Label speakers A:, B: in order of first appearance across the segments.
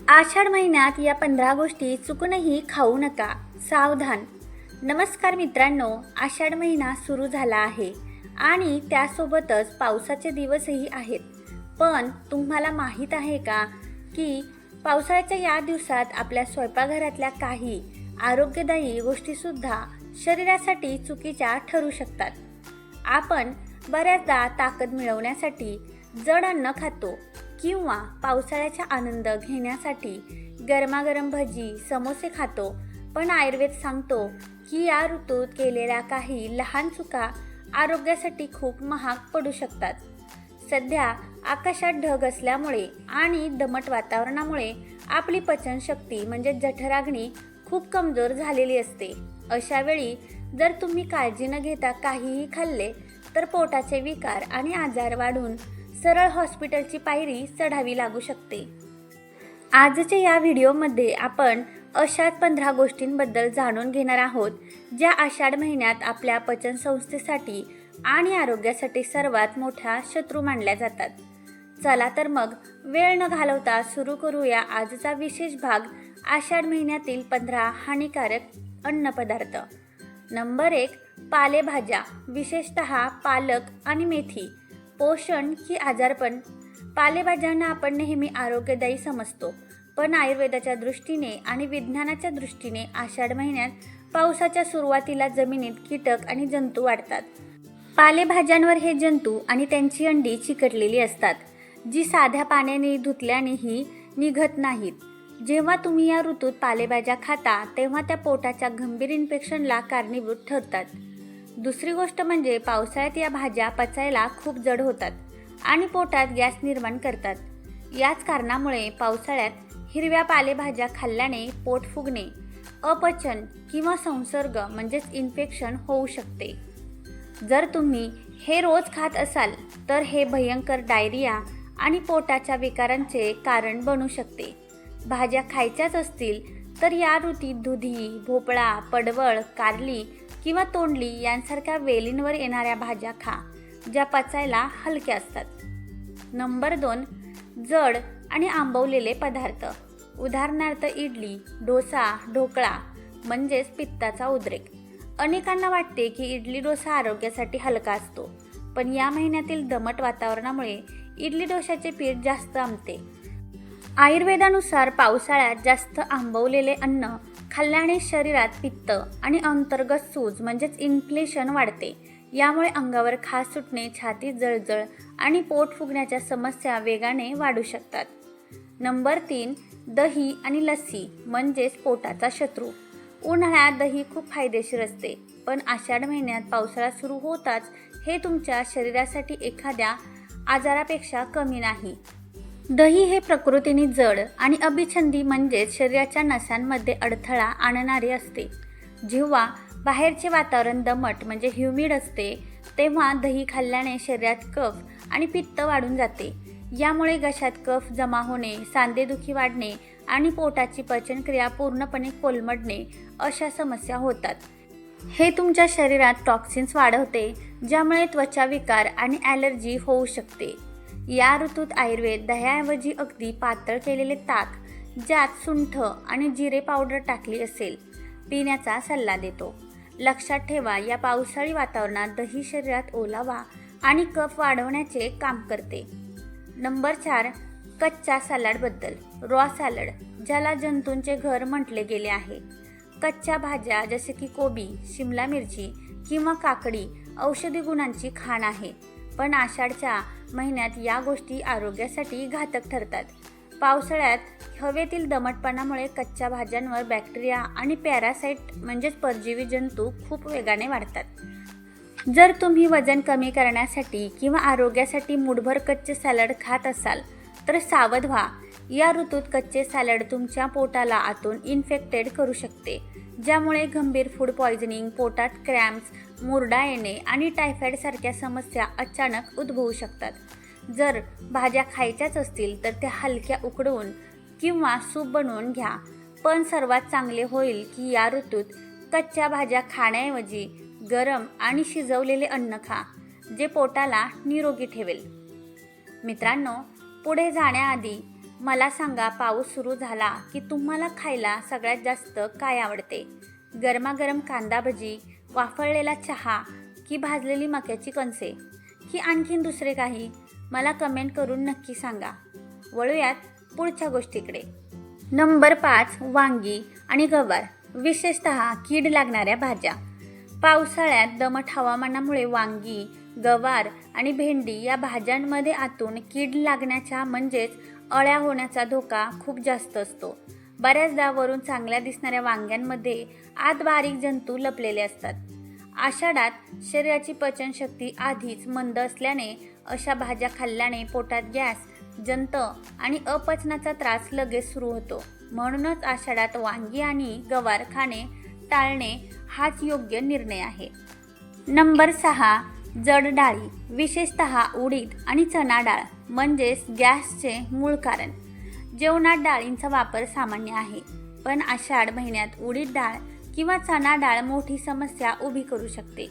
A: आषाढ महिन्यात या 15 गोष्टी चुकूनही खाऊ नका, सावधान. नमस्कार मित्रांनो, आषाढ महिना सुरू झाला आहे आणि त्यासोबतच पावसाचे दिवसही आहेत. पण तुम्हाला माहीत आहे का की पावसाळ्याच्या या दिवसात आपल्या स्वयंपाकघरातल्या काही आरोग्यदायी गोष्टीसुद्धा शरीरासाठी चुकीच्या ठरू शकतात. आपण बऱ्याचदा ताकद मिळवण्यासाठी जड अन्न खातो किंवा पावसाळ्याचा आनंद घेण्यासाठी गरमागरम भजी समोसे खातो. पण आयुर्वेद सांगतो की या ऋतूत केलेल्या काही लहान चुका आरोग्यासाठी खूप महाग पडू शकतात. सध्या आकाशात ढग असल्यामुळे आणि दमट वातावरणामुळे आपली पचनशक्ती म्हणजे जठराग्नी खूप कमजोर झालेली असते. अशा वेळी जर तुम्ही काळजी न घेता काहीही खाल्ले तर पोटाचे विकार आणि आजार वाढून सरळ हॉस्पिटलची पायरी चढावी लागू शकते. आजच्या या व्हिडिओमध्ये आपण अशाच 15 गोष्टींबद्दल जाणून घेणार आहोत ज्या आषाढ महिन्यात आपल्या पचनसंस्थेसाठी आणि आरोग्यासाठी सर्वात मोठा शत्रू मानल्या जातात. चला तर मग वेळ न घालवता सुरू करूया आजचा विशेष भाग, आषाढ महिन्यातील 15 हानिकारक अन्नपदार्थ. नंबर 1, पालेभाज्या, विशेषतः पालक आणि मेथी. पोषण की आजारपण? पालेभाज्यांना आपण नेहमी आरोग्यदायी समजतो, पण आयुर्वेदाच्या दृष्टीने आणि विज्ञानाच्या दृष्टीने आषाढ महिन्यात पावसाच्या सुरुवातीला जमिनीत कीटक आणि जंतू वाढतात. पालेभाज्यांवर हे जंतू आणि त्यांची अंडी चिकटलेली असतात, जी साध्या पाण्याने धुतल्यानेही निघत नाहीत. जेव्हा तुम्ही या ऋतूत पालेभाज्या खाता तेव्हा त्या पोटाच्या गंभीर इन्फेक्शनला कारणीभूत ठरतात. दुसरी गोष्ट म्हणजे पावसाळ्यात या भाज्या पचायला खूप जड होतात आणि पोटात गॅस निर्माण करतात. याच कारणामुळे पावसाळ्यात हिरव्या पालेभाज्या खाल्ल्याने पोट फुगणे, अपचन किंवा संसर्ग म्हणजेच इन्फेक्शन होऊ शकते. जर तुम्ही हे रोज खात असाल तर हे भयंकर डायरिया आणि पोटाच्या विकारांचे कारण बनू शकते. भाज्या खायच्याच असतील तर या ऋतूत दुधी, भोपळा, पडवळ, कारली किंवा तोंडली यांसारख्या वेलींवर येणाऱ्या भाज्या खा, ज्या पचायला हलक्या असतात. नंबर 2, जड आणि आंबवलेले पदार्थ. उदाहरणार्थ इडली, डोसा, ढोकळा म्हणजेच पित्ताचा उद्रेक. अनेकांना वाटते की इडली डोसा आरोग्यासाठी हलका असतो, पण या महिन्यातील दमट वातावरणामुळे इडली डोशाचे पीठ जास्त आंबते. आयुर्वेदानुसार पावसाळ्यात जास्त आंबवलेले अन्न खाल्ल्याने शरीरात पित्त आणि अंतर्गत सूज म्हणजेच इन्फ्लेशन वाढते. यामुळे अंगावर खाज सुटणे, छातीत जळजळ आणि पोट फुगण्याच्या समस्या वेगाने वाढू शकतात. नंबर 3, दही आणि लस्सी म्हणजेच पोटाचा शत्रू. उन्हाळ्यात दही खूप फायदेशीर असते, पण आषाढ महिन्यात पावसाळा सुरू होताच हे तुमच्या शरीरासाठी एखाद्या आजारापेक्षा कमी नाही. दही हे प्रकृतीने जड आणि अभिछंदी म्हणजेच शरीराच्या नसांमध्ये अडथळा आणणारे असते. जेव्हा बाहेरचे वातावरण दमट म्हणजे ह्युमिड असते तेव्हा दही खाल्ल्याने शरीरात कफ आणि पित्त वाढून जाते. यामुळे घशात कफ जमा होणे, सांधेदुखी वाढणे आणि पोटाची पचनक्रिया पूर्णपणे कोलमडणे अशा समस्या होतात. हे तुमच्या शरीरात टॉक्सिन्स वाढवते, ज्यामुळे त्वचा विकार आणि ॲलर्जी होऊ शकते. या ऋतूत आयुर्वेद दह्याऐवजी अगदी पातळ केलेले ताक, ज्यात सुंठ आणि जिरे पावडर टाकली असेल, पिण्याचा सल्ला देतो. लक्षात ठेवा, या पावसाळी वातावरणात दही शरीरात ओलावा आणि कफ वाढवण्याचे काम करते. नंबर 4, कच्च्या सॅलडबद्दल. रॉ सॅलड, ज्याला जंतूंचे घर म्हटले गेले आहे. कच्च्या भाज्या जसे की कोबी, शिमला मिरची किंवा काकडी औषधी गुणांची खाण आहे, पण आषाढच्या महिन्यात या गोष्टी आरोग्यासाठी घातक ठरतात. पावसाळ्यात हवेतील दमटपणामुळे कच्च्या भाज्यांवर बॅक्टेरिया आणि पॅरासाइट म्हणजेच परजीवी जंतू खूप वेगाने वाढतात. जर तुम्ही वजन कमी करण्यासाठी किंवा आरोग्यासाठी मूठभर कच्चे सॅलड खात असाल तर सावध व्हा. या ऋतूत कच्चे सॅलड तुमच्या पोटाला आतून इन्फेक्टेड करू शकते, ज्यामुळे गंभीर फूड पॉयझनिंग, पोटात क्रॅम्प्स, मुरडा येणे आणि टायफॉइडसारख्या समस्या अचानक उद्भवू शकतात. जर भाज्या खायच्याच असतील तर त्या हलक्या उकडवून किंवा सूप बनवून घ्या. पण सर्वात चांगले होईल की या ऋतूत कच्च्या भाज्या खाण्याऐवजी गरम आणि शिजवलेले अन्न खा, जे पोटाला निरोगी ठेवेल. मित्रांनो, पुढे जाण्याआधी मला सांगा, पाऊस सुरू झाला की तुम्हाला खायला सगळ्यात जास्त काय आवडते? गरमागरम कांदा भजी, वाफळलेला चहा की भाजलेली मक्याची कणसे की आणखीन दुसरे काही? मला कमेंट करून नक्की सांगा. वळूयात पुढच्या गोष्टीकडे. नंबर 5, वांगी आणि गवार, विशेषतः कीड लागणाऱ्या भाज्या. पावसाळ्यात दमट हवामानामुळे वांगी, गवार आणि भेंडी या भाज्यांमध्ये आतून कीड लागण्याचा म्हणजेच अळ्या होण्याचा धोका खूप जास्त असतो. बऱ्याचदा वरून चांगल्या दिसणाऱ्या वांग्यांमध्ये आत बारीक जंतू लपलेले असतात. आषाढात शरीराची पचनशक्ती आधीच मंद असल्याने अशा भाज्या खाल्ल्याने पोटात गॅस, जंत आणि अपचनाचा त्रास लगेच सुरू होतो. म्हणूनच आषाढात वांगी आणि गवार खाणे टाळणे हाच योग्य निर्णय आहे. नंबर 6, जड डाळी, विशेषतः उडीद आणि चणा डाळ म्हणजेच गॅसचे मूळ कारण. जेवणात डाळींचा वापर सामान्य आहे, पण आषाढ महिन्यात उडीद डाळ किंवा चणा डाळ मोठी समस्या उभी करू शकते.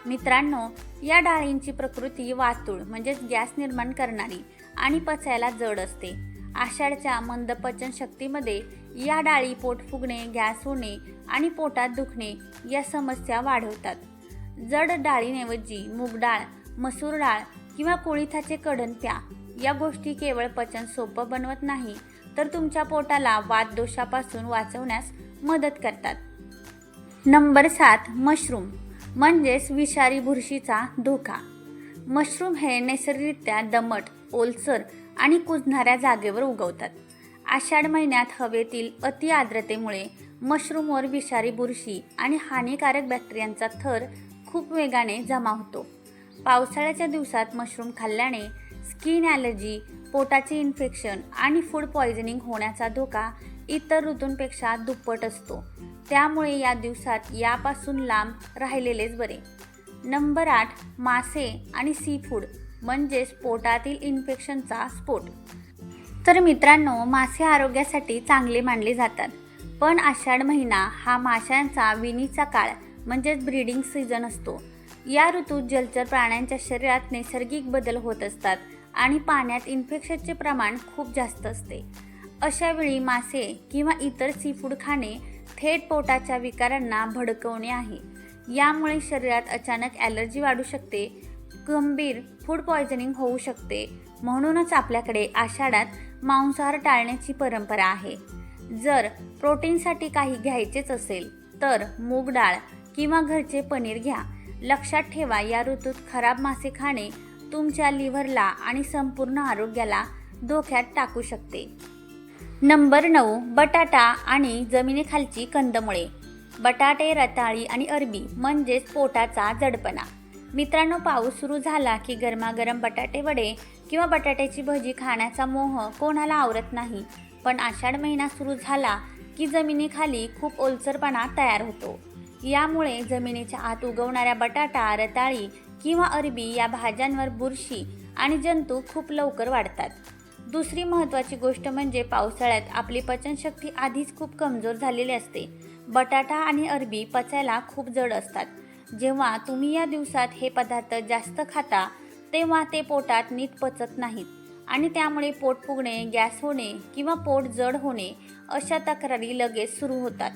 A: मित्रांनो, या डाळींची प्रकृती वातुळ म्हणजेच गॅस निर्माण करणारी आणि पचायला जड असते. आषाढच्या मंद पचनशक्तीमध्ये या डाळी पोट फुगणे, गॅस होणे आणि पोटात दुखणे या समस्या वाढवतात. जड डाळींऐवजी मूग डाळ, मसूर डाळ किंवा कुळिथाचे कढण प्या. या गोष्टी केवळ पचन सोपं बनवत नाही, तर तुमच्या पोटाला वातदोषापासून वाचवण्यास मदत करतात. नंबर 7, मशरूम म्हणजेच विषारी बुरशीचा धोका. मशरूम हे नैसर्गिकरित्या दमट, ओलसर आणि कुजणाऱ्या जागेवर उगवतात. आषाढ महिन्यात हवेतील अति आर्द्रतेमुळे मशरूमवर विषारी बुरशी आणि हानिकारक बॅक्टेरियांचा थर खूप वेगाने जमा होतो. पावसाळ्याच्या दिवसात मशरूम खाल्ल्याने स्किन ॲलर्जी, पोटाचे इन्फेक्शन आणि फूड पॉयझनिंग होण्याचा धोका इतर ऋतूंपेक्षा दुप्पट असतो. त्यामुळे या दिवसात यापासून लांब राहिलेलेच बरे. नंबर 8, मासे आणि सी फूड म्हणजेच पोटातील इन्फेक्शनचा स्फोट. तर मित्रांनो, मासे आरोग्यासाठी चांगले मानले जातात, पण आषाढ महिना हा माशांचा विणीचा काळ म्हणजेच ब्रीडिंग सीझन असतो. या ऋतूत जलचर प्राण्यांच्या शरीरात नैसर्गिक बदल होत असतात आणि पाण्यात इन्फेक्शनचे प्रमाण खूप जास्त असते. अशा वेळी मासे किंवा इतर सी फूड खाणे थेट पोटाच्या विकारांना भडकवणे आहे. यामुळे शरीरात अचानक ॲलर्जी वाढू शकते, गंभीर फूड पॉयझनिंग होऊ शकते. म्हणूनच आपल्याकडे आषाढात मांसाहार टाळण्याची परंपरा आहे. जर प्रोटीनसाठी काही घ्यायचेच असेल तर मूग डाळ किंवा घरचे पनीर घ्या. लक्षात ठेवा, या ऋतूत खराब मासे खाणे तुमच्या लिव्हरला आणि संपूर्ण आरोग्याला धोक्यात टाकू शकते. नंबर 9, बटाटा आणि जमिनीखालची कंदमुळे. बटाटे, रताळी आणि अरबी म्हणजेच पोटाचा जडपणा. मित्रांनो, पाऊस सुरू झाला की गरमागरम बटाटे वडे किंवा बटाट्याची भजी खाण्याचा मोह कोणाला आवरत नाही. पण आषाढ महिना सुरू झाला की जमिनीखाली खूप ओलसरपणा तयार होतो. यामुळे जमिनीच्या आत उगवणाऱ्या बटाटा, रताळी किंवा अरबी या भाज्यांवर बुरशी आणि जंतू खूप लवकर वाढतात. दुसरी महत्त्वाची गोष्ट म्हणजे पावसाळ्यात आपली पचनशक्ती आधीच खूप कमजोर झालेली असते. बटाटा आणि अरबी पचायला खूप जड असतात. जेव्हा तुम्ही या दिवसात हे पदार्थ जास्त खाता तेव्हा ते पोटात नीट पचत नाहीत आणि त्यामुळे पोट फुगणे, गॅस होणे किंवा पोट जड होणे अशा तक्रारी लगेच सुरू होतात.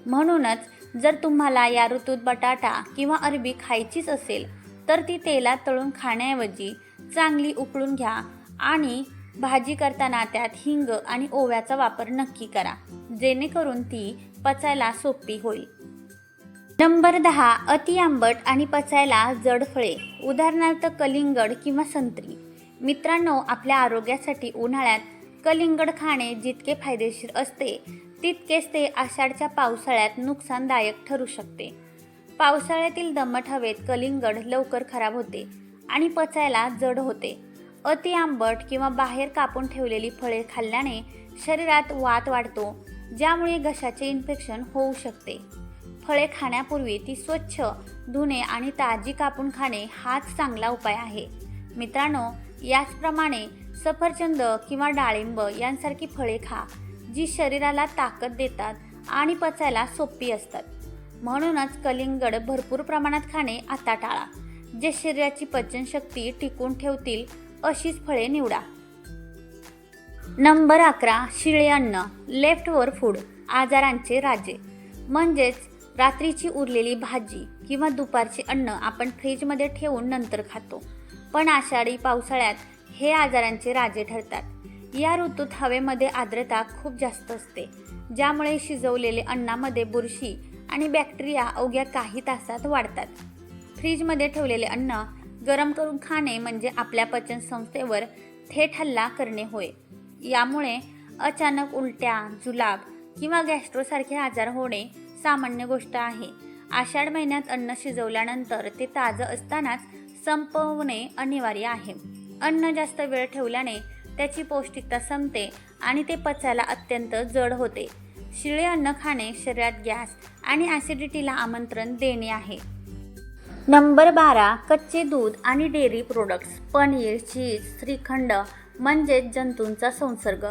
A: म्हणूनच जर तुम्हाला या ऋतूत बटाटा किंवा अरबी खायचीच असेल तर ती तेलात तळून खाण्याऐवजी चांगली उकळून घ्या आणि भाजी करताना त्यात हिंग आणि ओव्याचा वापर नक्की करा, जेणेकरून ती पचायला सोपी होईल. नंबर 10, अति आंबट आणि पचायला जड फळे, उदाहरणार्थ कलिंगड किंवा संत्री. मित्रांनो, आपल्या आरोग्यासाठी उन्हाळ्यात कलिंगड खाणे जितके फायदेशीर असते तितकेच ते आषाढच्या पावसाळ्यात नुकसानदायक ठरू शकते. पावसाळ्यातील दमट हवेत कलिंगड लवकर खराब होते आणि पचायला जड होते. अति आंबट किंवा बाहेर कापून ठेवलेली फळे खाल्ल्याने शरीरात वात वाढतो, ज्यामुळे घशाचे इन्फेक्शन होऊ शकते. फळे खाण्यापूर्वी ती स्वच्छ धुणे आणि ताजी कापून खाणे हाच चांगला उपाय आहे. मित्रांनो, याचप्रमाणे सफरचंद किंवा डाळिंब यांसारखी फळे खा, जी शरीराला ताकद देतात आणि पचायला सोपी असतात. म्हणूनच कलिंगड भरपूर प्रमाणात खाणे आता टाळा. जे शरीराची पचनशक्ती टिकून ठेवतील अशीच फळे निवडा. नंबर 11 शिळे अन्न लेफ्ट ओव्हर फूड आजारांचे राजे. म्हणजेच रात्रीची उरलेली भाजी किंवा दुपारचे अन्न आपण फ्रीजमध्ये ठेवून नंतर खातो. पण आषाढी पावसाळ्यात हे आजारांचे राजे ठरतात. या ऋतूत हवेमध्ये आर्द्रता खूप जास्त असते, ज्यामुळे शिजवलेले अन्नामध्ये बुरशी आणि बॅक्टेरिया अवघ्या काही तासात वाढतात. फ्रीजमध्ये ठेवलेले अन्न गरम करून खाणे म्हणजे आपल्या पचनसंस्थेवर थेट हल्ला करणे होय. यामुळे अचानक उलट्या, जुलाब किंवा गॅस्ट्रोसारखे आजार होणे सामान्य गोष्ट आहे. आषाढ महिन्यात अन्न शिजवल्यानंतर ते ताजं असतानाच संपवणे अनिवार्य आहे. अन्न जास्त वेळ ठेवल्याने त्याची पौष्टिकता संपते आणि ते पचायला अत्यंत जड होते. शिळे अन्न खाणे शरीरात गॅस आणि ॲसिडिटीला आमंत्रण देणे आहे. नंबर 12 कच्चे दूध आणि डेअरी प्रोडक्ट्स पनीर, चीज, श्रीखंड म्हणजेच जंतूंचा संसर्ग.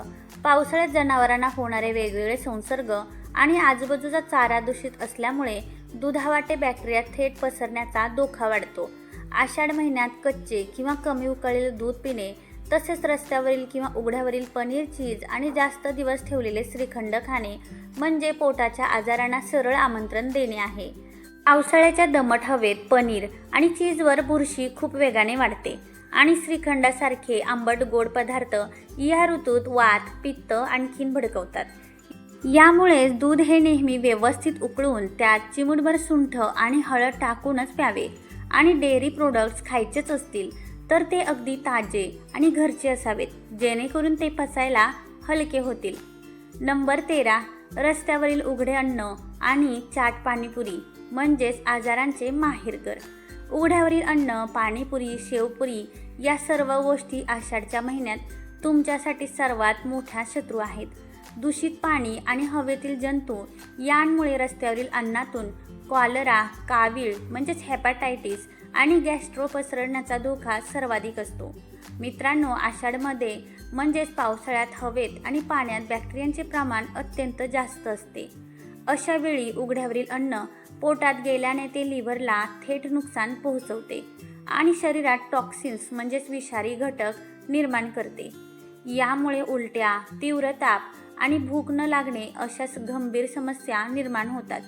A: पावसाळ्यात जनावरांना होणारे वेगवेगळे संसर्ग आणि आजूबाजूचा चारा दूषित असल्यामुळे दुधावाटे बॅक्टेरिया थेट पसरण्याचा धोका वाढतो. आषाढ महिन्यात कच्चे किंवा कमी उकळलेले दूध पिणे, तसेच रस्त्यावरील किंवा उघड्यावरील पनीर, चीज आणि जास्त दिवस ठेवलेले श्रीखंड खाणे म्हणजे पोटाच्या आजारांना सरळ आमंत्रण देणे आहे. पावसाळ्याच्या दमट हवेत पनीर आणि चीजवर बुरशी खूप वेगाने वाढते आणि श्रीखंडासारखे आंबट गोड पदार्थ या ऋतूत वात, पित्त आणखीन भडकवतात. यामुळे दूध हे नेहमी व्यवस्थित उकळून त्यात चिमूटभर सुंठ आणि हळद टाकूनच प्यावे आणि डेअरी प्रोडक्ट्स खायचेच असतील तर ते अगदी ताजे आणि घरचे असावेत, जेणेकरून ते पचायला हलके होतील. नंबर 13 रस्त्यावरील उघडे अन्न आणि चाट पाणीपुरी म्हणजेच आजारांचे माहेरघर. उघड्यावरील अन्न, पाणीपुरी, शेवपुरी या सर्व गोष्टी आषाढच्या महिन्यात तुमच्यासाठी सर्वात मोठ्या शत्रू आहेत. दूषित पाणी आणि हवेतील जंतू यांमुळे रस्त्यावरील अन्नातून कॉलरा, कावीळ म्हणजेच हेपॅटायटिस आणि गॅस्ट्रो पसरण्याचा धोका सर्वाधिक असतो. मित्रांनो, आषाढमध्ये म्हणजेच पावसाळ्यात हवेत आणि पाण्यात बॅक्टेरियांचे प्रमाण अत्यंत जास्त असते. अशा वेळी उघड्यावरील अन्न पोटात गेल्याने ते लिव्हरला थेट नुकसान पोहोचवते आणि शरीरात टॉक्सिन्स म्हणजेच विषारी घटक निर्माण करते. यामुळे उलट्या, तीव्र ताप आणि भूक न लागणे अशा गंभीर समस्या निर्माण होतात.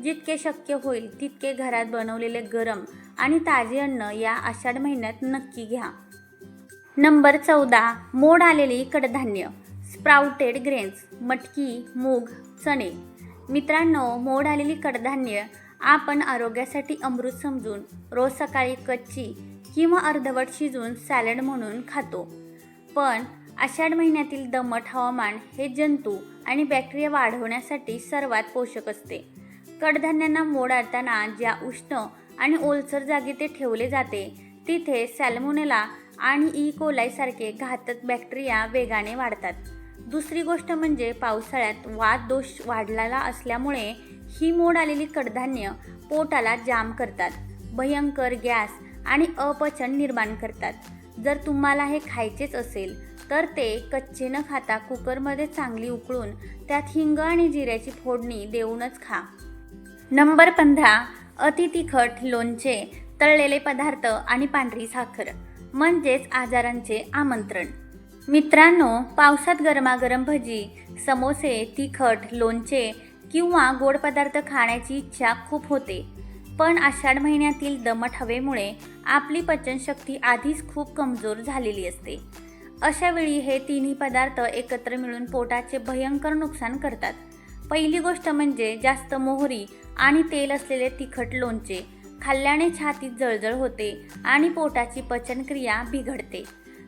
A: जितके शक्य होईल तितके घरात बनवलेले गरम आणि ताजे अन्न या आषाढ महिन्यात नक्की घ्या. नंबर 14 मोड आलेली कडधान्य स्प्राउटेड ग्रेन्स मटकी, मूग, चणे. मित्रांनो, मोड आलेली कडधान्य आपण आरोग्यासाठी अमृत समजून रोज सकाळी कच्ची किंवा अर्धवट शिजवून सॅलड म्हणून खातो. पण आषाढ महिन्यातील दमट हवामान हे जंतू आणि बॅक्टेरिया वाढवण्यासाठी सर्वात पोषक असते. कडधान्यांना मोड आणताना ज्या उष्ण आणि ओलसर जागी ते ठेवले जाते तिथे सॅल्मोनेला आणि ई कोलाई सारखे घातक बॅक्टेरिया वेगाने वाढतात. दुसरी गोष्ट म्हणजे पावसाळ्यात वात दोष वाढलेला असल्यामुळे ही मोड आलेली कडधान्य पोटाला जाम करतात, भयंकर गॅस आणि अपचन निर्माण करतात. जर तुम्हाला हे खायचेच असेल तर ते कच्चे न खाता कुकरमध्ये चांगली उकळून त्यात हिंग आणि जिऱ्याची फोडणी देऊनच खा. नंबर 15 अति तिखट लोणचे, तळलेले पदार्थ आणि पांढरी साखर म्हणजेच आजारांचे आमंत्रण. मित्रांनो, पावसात गरमागरम भजी, समोसे, तिखट, लोणचे किंवा गोड पदार्थ खाण्याची इच्छा खूप होते. पण आषाढ महिन्यातील दमट हवेमुळे आपली पचनशक्ती आधीच खूप कमजोर झालेली असते. अशा वेळी हे तिन्ही पदार्थ एकत्र मिळून पोटाचे भयंकर नुकसान करतात. पहिली गोष्ट म्हणजे जास्त मोहरी आणि तेल असलेले तिखट लोणचे. खाल्ल्याने छातीत जळजळ होते आणि पोटाची पचनक्रिया बिघडते.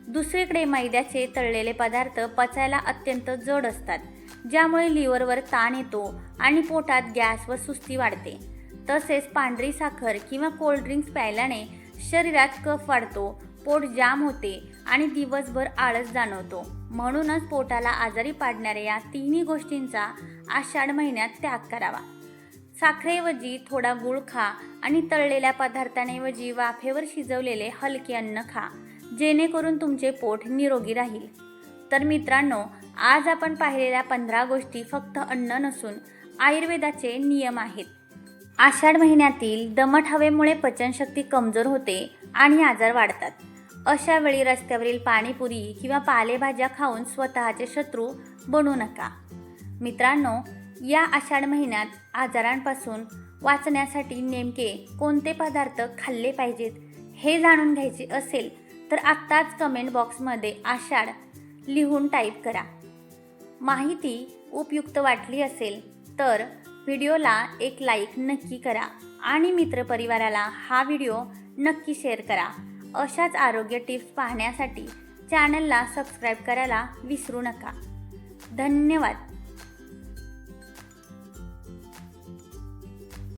A: दुसरीकडे मैद्याचे तळलेले पदार्थ पचायला अत्यंत जड असतात, ज्यामुळे लिव्हरवर ताण येतो आणि पोटात गॅस व सुस्ती वाढते. तसेच पांढरी साखर किंवा कोल्ड्रिंक्स प्यायल्याने शरीरात कफ वाढतो, पोट जाम होते आणि दिवसभर आळस जाणवतो. म्हणूनच पोटाला आजारी पाडणाऱ्या या तिन्ही गोष्टींचा आषाढ महिन्यात त्याग करावा. साखरेऐवजी थोडा गुळ खा आणि तळलेल्या पदार्थांऐवजी वाफेवर शिजवलेले हलके अन्न खा, जेणेकरून तुमचे पोट निरोगी राहील. तर मित्रांनो, आज आपण पाहिलेल्या 15 गोष्टी फक्त अन्न नसून आयुर्वेदाचे नियम आहेत. आषाढ महिन्यातील दमट हवेमुळे पचनशक्ती कमजोर होते आणि आजार वाढतात. अशा वेळी रस्त्यावरील पाणीपुरी किंवा पालेभाज्या खाऊन स्वतःचे शत्रू बनू नका. मित्रांनो, या आषाढ महिन्यात आजारांपासून वाचण्यासाठी नेमके कोणते पदार्थ खाल्ले पाहिजेत हे जाणून घ्यायचे असेल तर आत्ताच कमेंट बॉक्समध्ये आषाढ लिहून टाईप करा. माहिती उपयुक्त वाटली असेल तर व्हिडिओला एक लाईक नक्की करा आणि मित्रपरिवाराला हा व्हिडिओ नक्की शेअर करा. अशाच आरोग्य टिप्स पाहण्यासाठी चॅनलला सबस्क्राईब करायला विसरू नका. धन्यवाद.